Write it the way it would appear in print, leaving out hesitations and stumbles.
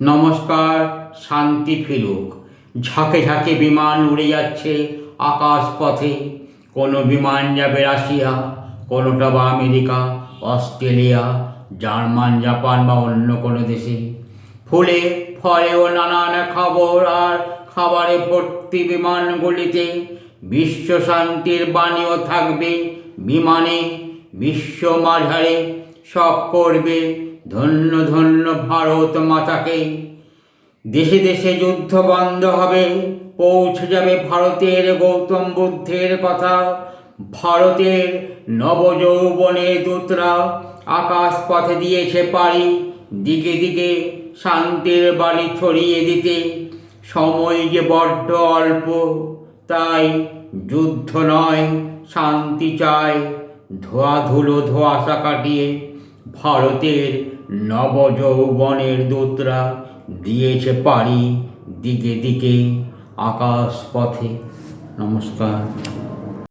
নমস্কার। শান্তি ফিরুক। ঝাঁকে ঝাঁকে বিমান উড়ে যাচ্ছে আকাশ পথে। কোনো বিমান যাবে রাশিয়া, কোনোটা বা আমেরিকা, অস্ট্রেলিয়া, জার্মান, জাপান বা অন্য কোনো দেশে। ফুলে ফলেও নানান খবর আর খাবারে ভর্তি বিমানগুলিতে। বিশ্ব শান্তির বাণীও থাকবে বিমানে। বিশ্ব মাঝারে সব করবে ধন্য ধন্য ভারত মাতাকে। দেশে দেশে যুদ্ধ বন্ধ হবে, পৌঁছে যাবে ভারতের গৌতম বুদ্ধের কথা। ভারতের নবযৌবনের দূতরা আকাশ পথে দিয়েছে পাড়ি, দিকে দিকে শান্তির বাণী ছড়িয়ে দিতে। সময় যে বড্ড অল্প, তাই যুদ্ধ নয় শান্তি চাই। ধোঁয়াধুলো ধোঁয়াশা কাটিয়ে ভারতের নবযৌবনের দূতরা দিয়েছে পাড়ি, দিকে দিকে আকাশ পথে। নমস্কার।